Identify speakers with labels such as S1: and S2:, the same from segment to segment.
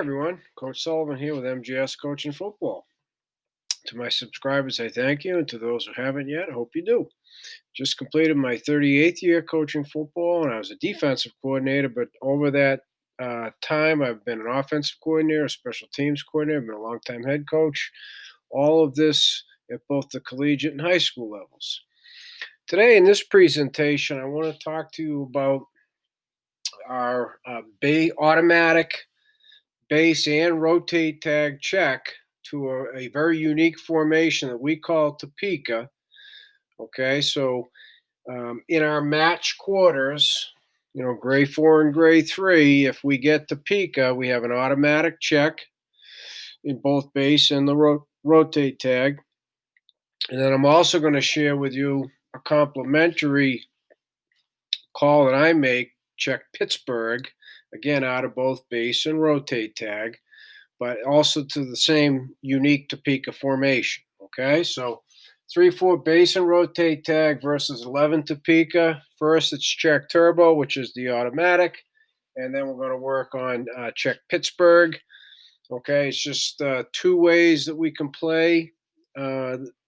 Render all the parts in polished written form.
S1: everyone. Coach Sullivan here with MGS Coaching Football. To my subscribers, I thank you, and to those who haven't yet, I hope you do. Just completed my 38th year coaching football, and I was a defensive coordinator, but over that time, I've been an offensive coordinator, a special teams coordinator, I've been a longtime head coach, all of this at both the collegiate and high school levels. Today, in this presentation, I want to talk to you about our automatic base and rotate tag check to a very unique formation that we call Topeka. Okay, so in our match quarters, grade 4 and grade 3, if we get Topeka, we have an automatic check in both base and the rotate tag. And then I'm also going to share with you a complimentary call that I make, check Pittsburg, again out of both base and rotate tag, but also to the same unique Topeka formation. Okay, so 3-4 base and rotate tag versus 11 Topeka. First, it's check turbo, which is the automatic, and then we're going to work on check Pittsburg. Okay, it's just two ways that we can play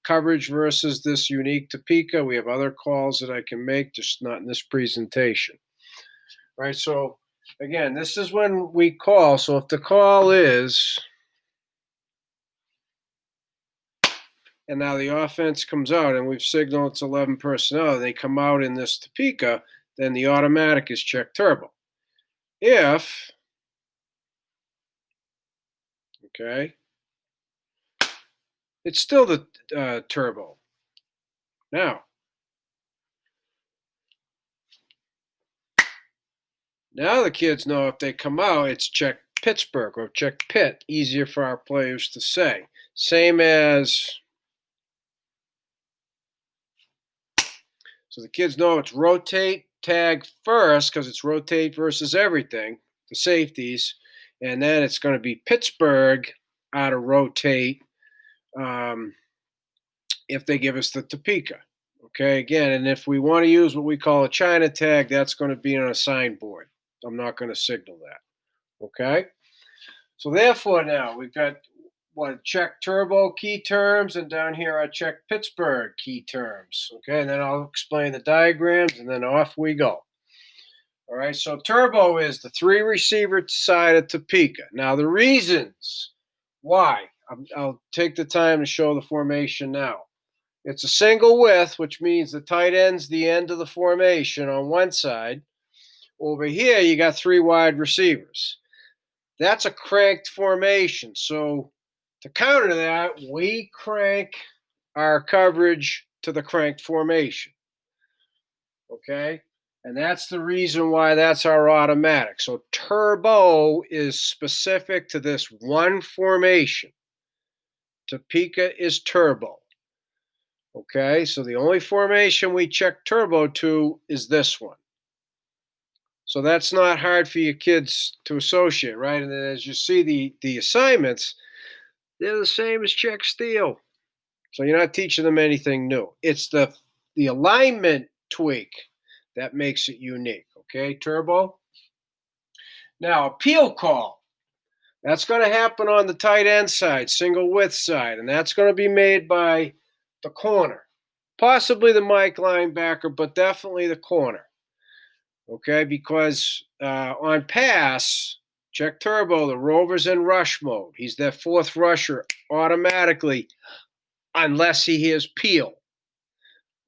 S1: coverage versus this unique Topeka. We have other calls that I can make, just not in this presentation. All right, so again, this is when we call. So if the call is, and now the offense comes out and we've signaled it's 11 personnel, they come out in this Topeka, then the automatic is check turbo. If, okay, it's still the turbo. Now the kids know if they come out, it's check Pittsburgh or check Pitt. Easier for our players to say. Same as, so the kids know it's rotate tag first because it's rotate versus everything, the safeties, and then it's going to be Pittsburgh out of rotate if they give us the Topeka. Okay, again, and if we want to use what we call a China tag, that's going to be on a signboard. I'm not going to signal that. Okay, so therefore now we've got check turbo key terms, and down here I check Pittsburgh key terms. Okay, and then I'll explain the diagrams, and then off we go. All right, so turbo is the 3 receiver side of Topeka. Now the reasons why, I'll take the time to show the formation now. It's a single width, which means the tight end's the end of the formation on one side. Over here, you got 3 wide receivers. That's a cranked formation. So to counter that, we crank our coverage to the cranked formation. Okay? And that's the reason why that's our automatic. So turbo is specific to this one formation. Topeka is turbo. Okay, so the only formation we check turbo to is this one. So that's not hard for your kids to associate, right? And then as you see the assignments, they're the same as check steel. So you're not teaching them anything new. It's the alignment tweak that makes it unique. Okay, turbo. Now, a peel call. That's going to happen on the tight end side, single width side, and that's going to be made by the corner, possibly the Mike linebacker, but definitely the corner. Okay, because on pass, check turbo, the rover's in rush mode. He's that 4th rusher automatically, unless he hears peel.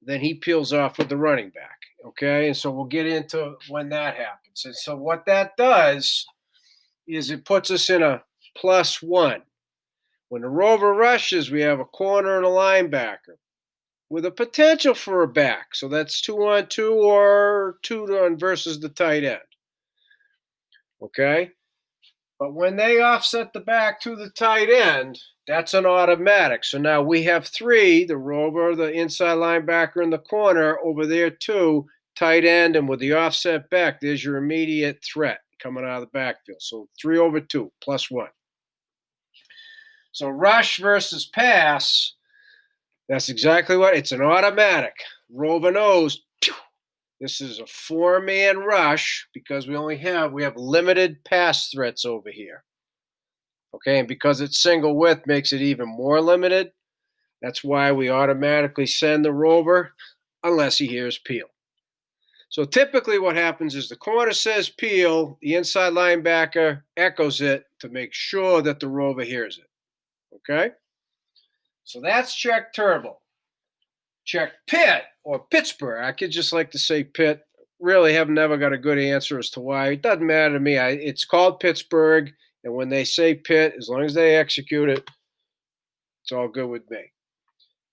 S1: Then he peels off with the running back. Okay, and so we'll get into when that happens. And so what that does is it puts us in a +1. When the rover rushes, we have a corner and a linebacker with a potential for a back. So that's 2-on-2 or 2-on versus the tight end. Okay? But when they offset the back to the tight end, that's an automatic. So now we have 3, the rover, the inside linebacker in the corner, over there 2, tight end, and with the offset back, there's your immediate threat coming out of the backfield. So 3/2, +1. So rush versus pass, that's exactly what, it's an automatic. Rover knows, this is a 4-man rush because we have limited pass threats over here. Okay, and because it's single width makes it even more limited. That's why we automatically send the rover unless he hears peel. So typically what happens is the corner says peel, the inside linebacker echoes it to make sure that the rover hears it. Okay? So that's check turbo. Check Pitt or Pittsburgh. I could just like to say Pitt. Really have never got a good answer as to why. It doesn't matter to me. It's called Pittsburgh, and when they say Pitt, as long as they execute it, it's all good with me.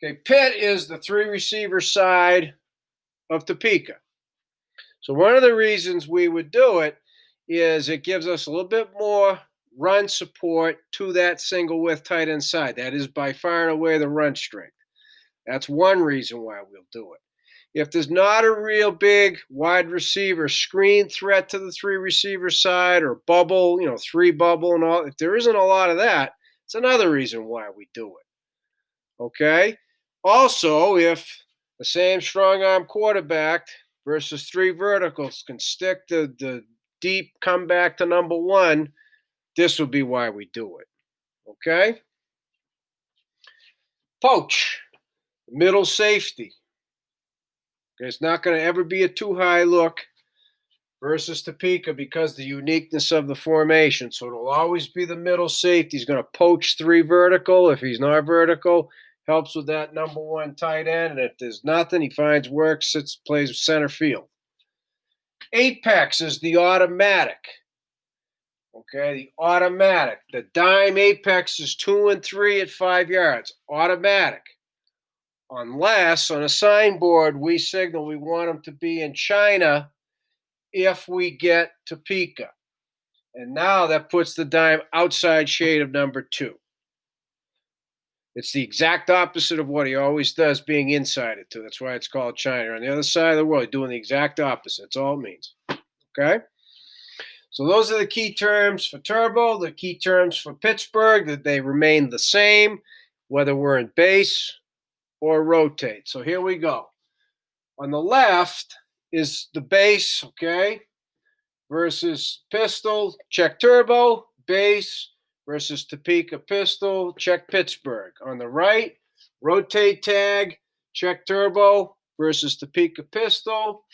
S1: Okay, Pitt is the three receiver side of Topeka. So one of the reasons we would do it is it gives us a little bit more run support to that single width tight end side. That is by far and away the run strength. That's one reason why we'll do it. If there's not a real big wide receiver screen threat to the three receiver side or bubble, three bubble and all, if there isn't a lot of that, it's another reason why we do it. Okay? Also, if the same strong arm quarterback versus three verticals can stick the deep comeback to number one, this would be why we do it. Okay? Poach, middle safety. It's not going to ever be a too high look versus Topeka because the uniqueness of the formation. So it'll always be the middle safety. He's going to poach three vertical. If he's not vertical, helps with that number one tight end. And if there's nothing, he finds work, sits, plays center field. Apex is the automatic. Okay, the automatic. The dime apex is 2 and 3 at 5 yards. Automatic. Unless on a signboard we signal we want them to be in China if we get Topeka. And now that puts the dime outside shade of number 2. It's the exact opposite of what he always does, being inside it too. That's why it's called China. On the other side of the world, doing the exact opposite. That's all it means. Okay? So those are the key terms for turbo, the key terms for Pittsburgh, that they remain the same, whether we're in base or rotate. So here we go. On the left is the base, okay, versus pistol, check turbo, base versus Topeka pistol, check Pittsburgh. On the right, rotate tag, check turbo versus Topeka pistol.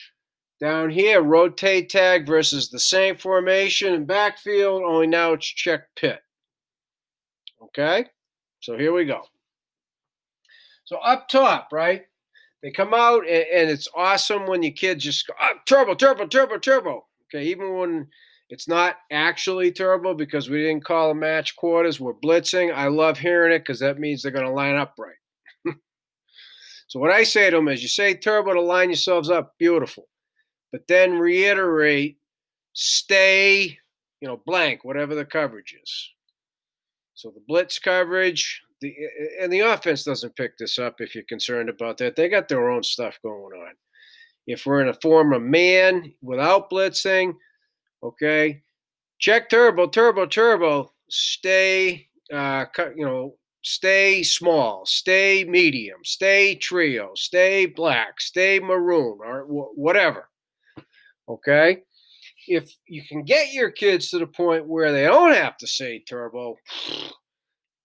S1: Down here, rotate tag versus the same formation in backfield, only now it's check Pitt. Okay? So here we go. So up top, right? They come out, and it's awesome when your kids just go, oh, turbo, turbo, turbo, turbo. Okay, even when it's not actually turbo because we didn't call the match quarters, we're blitzing. I love hearing it because that means they're going to line up right. So what I say to them is, you say turbo to line yourselves up, beautiful. But then reiterate, stay, blank, whatever the coverage is. So the blitz coverage, and the offense doesn't pick this up if you're concerned about that. They got their own stuff going on. If we're in a form of man without blitzing, okay, check turbo, turbo, turbo, stay, stay small, stay medium, stay trio, stay black, stay maroon, or whatever. Okay? If you can get your kids to the point where they don't have to say turbo,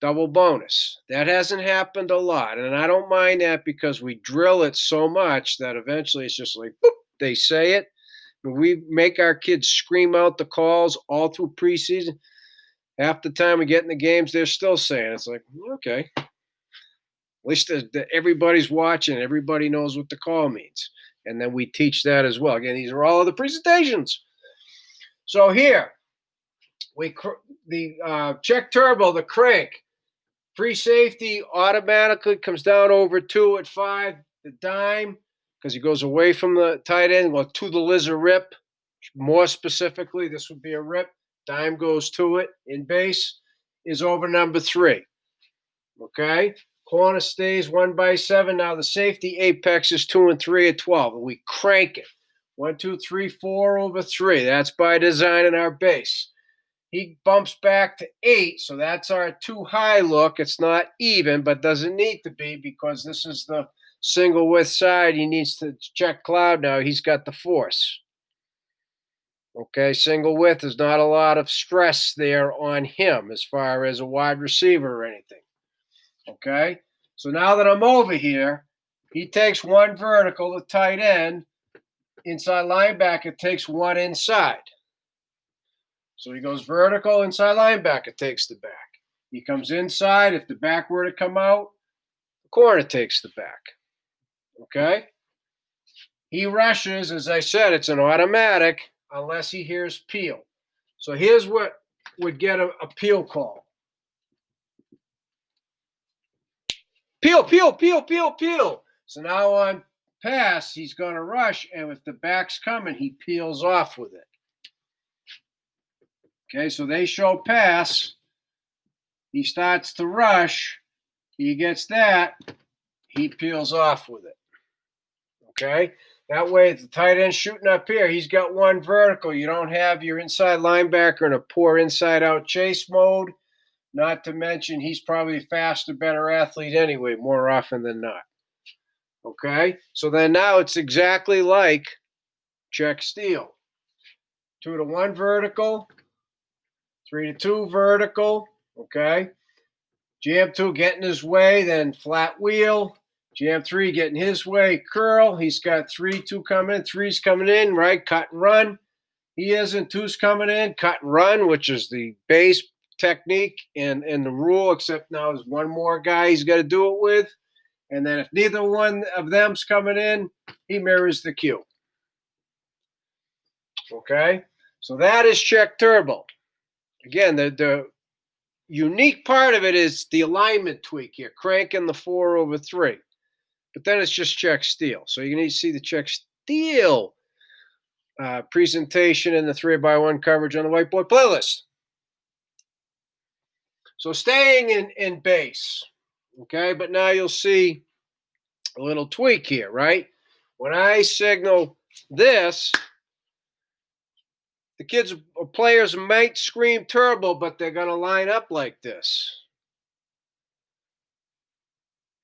S1: double bonus. That hasn't happened a lot. And I don't mind that because we drill it so much that eventually it's just like, boop, they say it. We make our kids scream out the calls all through preseason. Half the time we get in the games, they're still saying it. It's like, okay. At least everybody's watching. Everybody knows what the call means. And then we teach that as well. Again, these are all of the presentations. So here, the check turbo, the crank, free safety automatically comes down over 2 at 5. The dime, because he goes away from the tight end, well, to the lizard rip. More specifically, this would be a rip. Dime goes to it. In base is over number 3. Okay? Corner stays 1/7. Now the safety apex is 2 and 3 at 12. And we crank it. 1, 2, 3, 4 over 3. That's by design in our base. He bumps back to 8, so that's our too high look. It's not even, but doesn't need to be because this is the single width side. He needs to check cloud now. He's got the force. Okay, single width, there's not a lot of stress there on him as far as a wide receiver or anything. Okay, so now that I'm over here, he takes one vertical, the tight end. Inside linebacker takes one inside. So he goes vertical, inside linebacker takes the back. He comes inside. If the back were to come out, the corner takes the back. Okay? He rushes. As I said, it's an automatic unless he hears peel. So here's what would get a peel call. Peel, peel, peel, peel, peel. So now on pass, he's going to rush, and if the back's coming, he peels off with it. Okay, so they show pass. He starts to rush. He gets that. He peels off with it. Okay, that way, if the tight end shooting up here, he's got one vertical. You don't have your inside linebacker in a poor inside-out chase mode. Not to mention, he's probably a faster, better athlete anyway, more often than not. Okay, so then now it's exactly like check steal. 2-to-1 vertical, 3-to-2 vertical. Okay, jam 2 getting his way, then flat wheel. Jam 3 getting his way, curl. He's got 3-2 coming in, 3's coming in, right? Cut and run. He isn't. 2's coming in, cut and run, which is the base technique and the rule, except now there's one more guy he's got to do it with. And then if neither one of them's coming in, he mirrors the cue. Okay? So that is check turbo. Again, the unique part of it is the alignment tweak here, cranking the 4/3. But then it's just check steal. So you need to see the check steal presentation in the 3x1 coverage on the whiteboard playlist. So staying in base, okay? But now you'll see a little tweak here, right? When I signal this, the kids or players might scream turbo, but they're going to line up like this.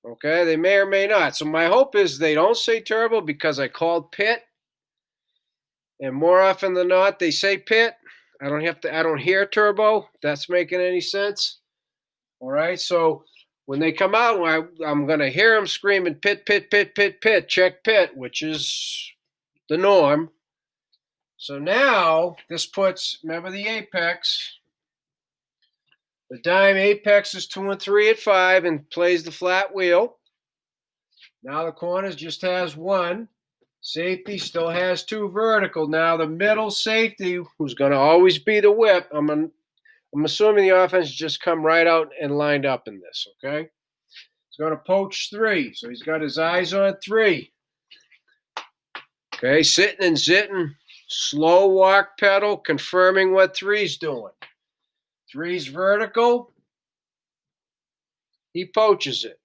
S1: Okay, they may or may not. So my hope is they don't say turbo because I called pit. And more often than not, they say pit. I don't hear turbo. If that's making any sense. All right, so when they come out, I'm going to hear them screaming pit, pit, pit, pit, pit, check pit, which is the norm. So now this puts, remember the apex. The dime apex is 2 and 3 at 5 and plays the flat wheel. Now the corners just has 1. Safety still has 2 vertical. Now the middle safety, who's going to always be the whip, I'm assuming the offense just come right out and lined up in this, okay? He's going to poach 3, so he's got his eyes on 3. Okay, sitting and zitting, slow walk pedal, confirming what 3's doing. 3's vertical, he poaches it.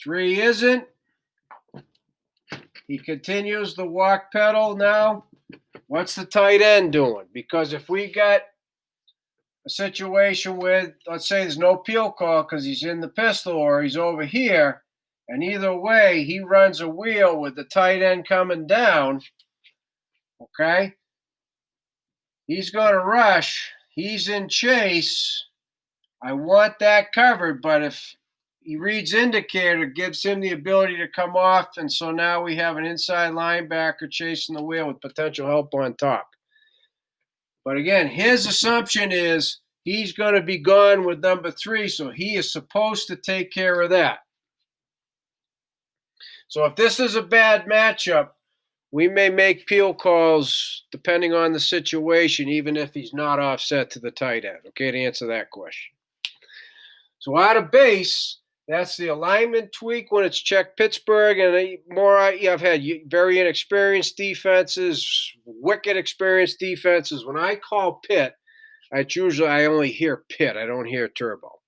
S1: 3 isn't. He continues the walk pedal now. What's the tight end doing? Because if we got a situation with, let's say there's no peel call because he's in the pistol or he's over here, and either way he runs a wheel with the tight end coming down, okay? He's going to rush. He's in chase. I want that covered, but if he reads indicator, gives him the ability to come off, and so now we have an inside linebacker chasing the wheel with potential help on top. But again, his assumption is he's going to be gone with number 3, so he is supposed to take care of that. So if this is a bad matchup, we may make peel calls depending on the situation, even if he's not offset to the tight end, okay, to answer that question. So out of base, that's the alignment tweak when it's check Pittsburgh, and I've had very inexperienced defenses, wicked experienced defenses. When I call pit, I only hear pit. I don't hear turbo.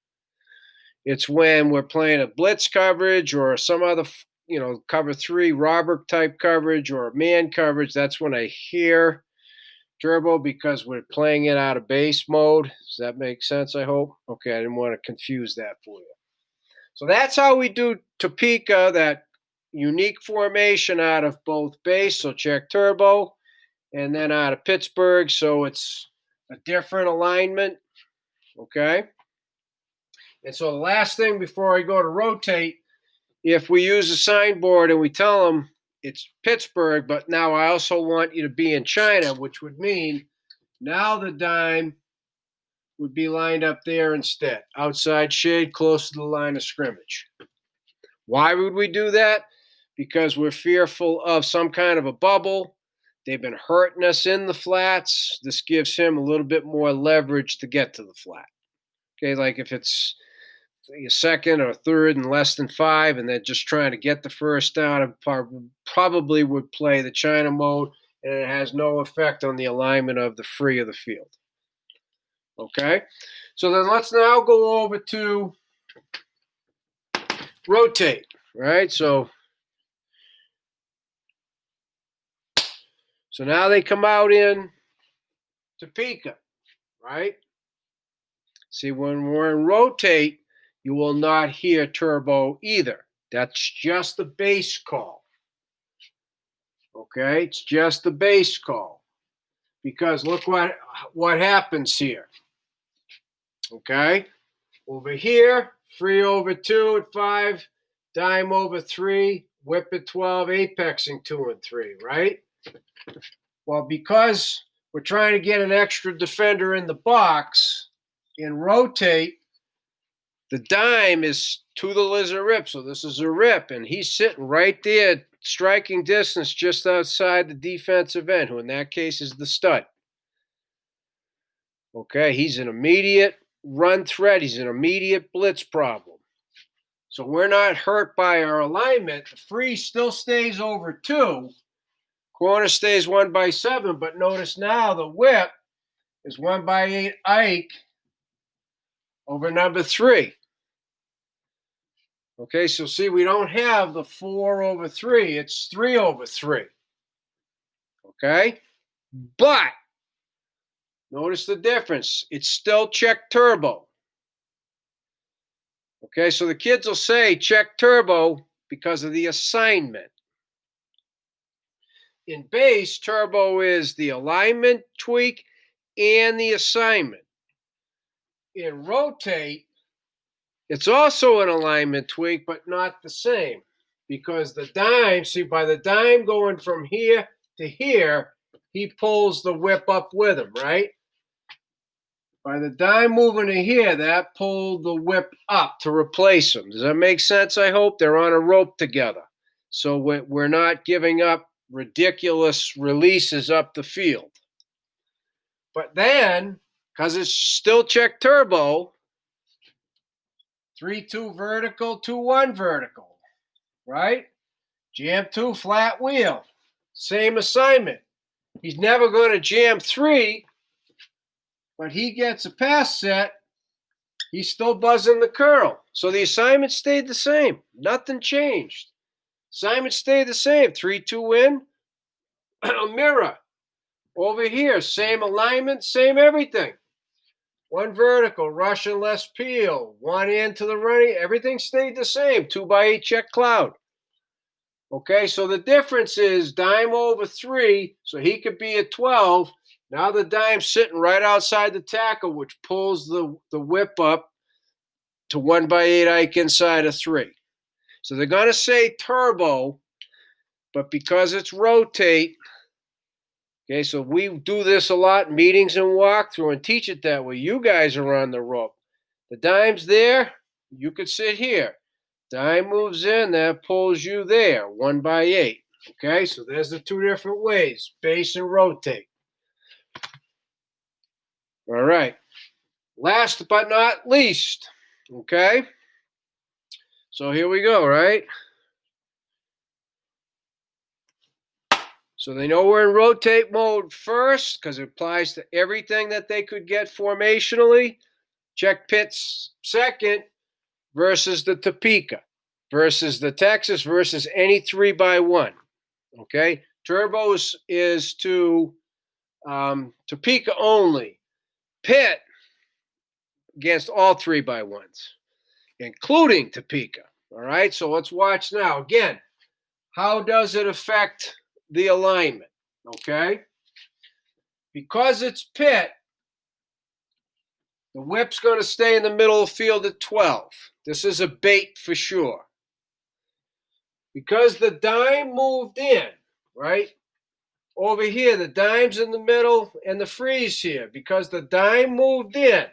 S1: It's when we're playing a blitz coverage or some other, cover 3 robber type coverage or man coverage. That's when I hear turbo because we're playing it out of base mode. Does that make sense, I hope? Okay, I didn't want to confuse that for you. So that's how we do Topeka, that unique formation out of both base, so check turbo, and then out of Pittsburg, so it's a different alignment, okay? And so the last thing before I go to rotate, if we use a signboard and we tell them it's Pittsburg, but now I also want you to be in China, which would mean now the dime would be lined up there instead, outside shade, close to the line of scrimmage. Why would we do that? Because we're fearful of some kind of a bubble. They've been hurting us in the flats. This gives him a little bit more leverage to get to the flat. Okay, like if it's a second or third and less than 5, and they're just trying to get the first down, probably would play the China mode, and it has no effect on the alignment of the free of the field. Okay, so then let's now go over to rotate, right? So now they come out in Topeka, right? See, when we're in rotate, you will not hear turbo either. That's just the base call. Okay, it's just the base call. Because look what happens here. Okay, over here, free over 2 at 5, dime over 3, whip at 12, apexing 2 and 3, right? Well, because we're trying to get an extra defender in the box, in rotate, the dime is to the lizard rip, so this is a rip, and he's sitting right there, striking distance just outside the defensive end, who in that case is the stud. Okay, he's an immediate run threat. He's an immediate blitz problem. So we're not hurt by our alignment. The free still stays over 2. Corner stays 1/7, but notice now the whip is 1/8 Ike over number 3. Okay, so see, we don't have the 4 over 3. It's 3 over 3. Okay, but notice the difference. It's still check turbo. Okay, so the kids will say check turbo because of the assignment. In base, turbo is the alignment tweak and the assignment. In rotate, it's also an alignment tweak, but not the same. Because the dime, see, by the dime going from here to here, he pulls the whip up with him, right? By the dime moving to here, that pulled the whip up to replace him. Does that make sense, I hope? They're on a rope together. So we're not giving up ridiculous releases up the field. But then, because it's still check turbo, 3-2 vertical, 2-1 vertical, right? Jam 2 flat wheel. Same assignment. He's never going to jam 3, but he gets a pass set. He's still buzzing the curl. So the assignment stayed the same. Nothing changed. Assignment stayed the same. 3-2 in. Mirror. Over here, same alignment, same everything. 1 vertical, Russian less peel. 1 into the running. Everything stayed the same. 2/8 check cloud. Okay, so the difference is dime over 3, so he could be at 12. Now the dime's sitting right outside the tackle, which pulls the whip up to 1/8 Ike inside of 3. So they're going to say turbo, but because it's rotate, okay, so we do this a lot in meetings and walkthrough and teach it that way. You guys are on the rope. The dime's there, you could sit here. Dime moves in, that pulls you there, 1/8. Okay, so there's the 2 different ways, base and rotate. All right, last but not least, okay? So here we go, right? So they know we're in rotate mode first because it applies to everything that they could get formationally. Check Pitt's second versus the Topeka, versus the Texas, versus any 3x1. Okay, turbos is to Topeka only. Pitt against all 3x1s, including Topeka. All right, so let's watch now. Again, how does it affect the alignment? Okay, Because it's Pitt, the whip's going to stay in the middle of the field at 12. This is a bait for sure. Because the dime moved in, right? Over here, the dime's in the middle and the free's here. Because the dime moved in,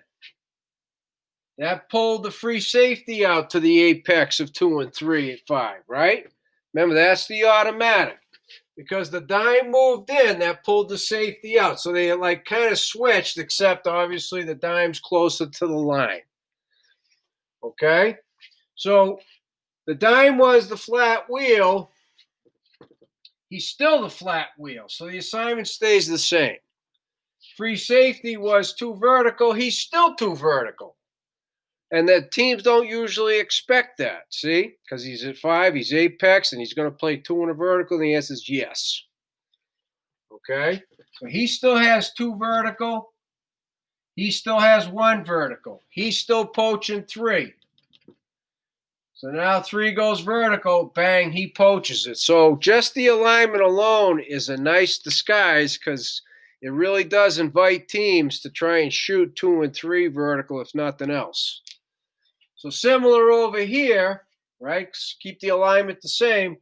S1: that pulled the free safety out to the apex of 2 and 3 at 5, right? Remember, that's the automatic. Because the dime moved in, that pulled the safety out. So they like kind of switched, except obviously the dime's closer to the line. Okay? So the dime was the flat wheel. He's still the flat wheel. So the assignment stays the same. Free safety was 2 vertical. He's still 2 vertical. And the teams don't usually expect that, see? Because he's at 5, he's apex, and he's going to play 2 in a vertical, and the answer is yes. Okay? So he still has 2 vertical. He still has 1 vertical. He's still poaching 3. So now 3 goes vertical, bang, he poaches it. So just the alignment alone is a nice disguise because it really does invite teams to try and shoot 2 and 3 vertical, if nothing else. So similar over here, right? Keep the alignment the same.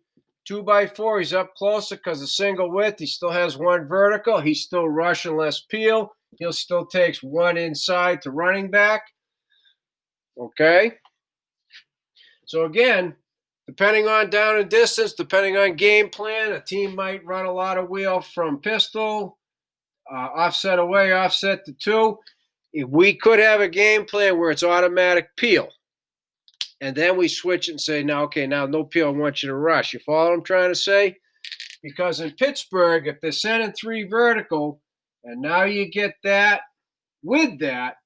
S1: 2 by 4, he's up closer because of single width. He still has 1 vertical. He's still rushing less peel. He'll still takes 1 inside to running back. Okay? So again, depending on down and distance, depending on game plan, a team might run a lot of wheel from pistol, offset away, offset to 2. We could have a game plan where it's automatic peel. And then we switch it and say, now, okay, now no peel, I want you to rush. You follow what I'm trying to say? Because in Pittsburgh, if they're sending 3 vertical, and now you get that with that,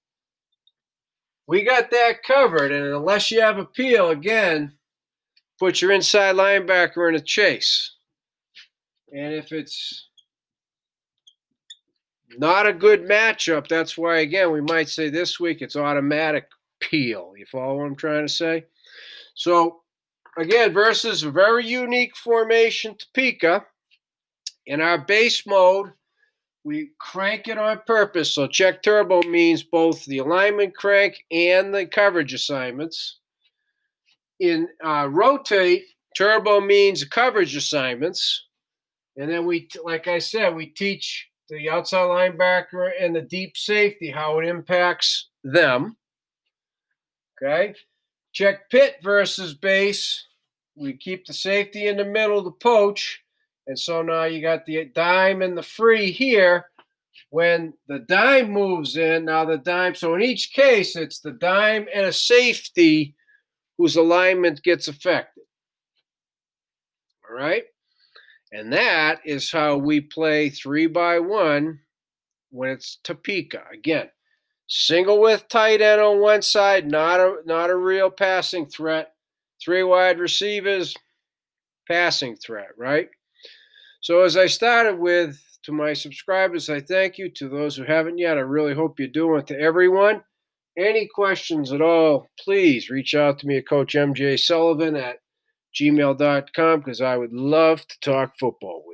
S1: we got that covered. And unless you have a peel, again, put your inside linebacker in a chase. And if it's not a good matchup, that's why, again, we might say this week it's automatic peel. You follow what I'm trying to say? So, again, versus a very unique formation, Topeka. In our base mode, we crank it on purpose. So check turbo means both the alignment crank and the coverage assignments. In rotate, turbo means coverage assignments. And then we, like I said, we teach the outside linebacker and the deep safety how it impacts them. Okay? Check pit versus base. We keep the safety in the middle to poach. And so now you got the dime and the free here. When the dime moves in, now the dime, so in each case, it's the dime and a safety whose alignment gets affected. All right? And that is how we play 3 by 1 when it's Topeka. Again, single width tight end on one side, not a real passing threat. 3 wide receivers, passing threat, right? So as I started with, to my subscribers, I thank you. To those who haven't yet, I really hope you're doing it. To everyone, any questions at all, please reach out to me at Coach MJ Sullivan at gmail.com because I would love to talk football with you.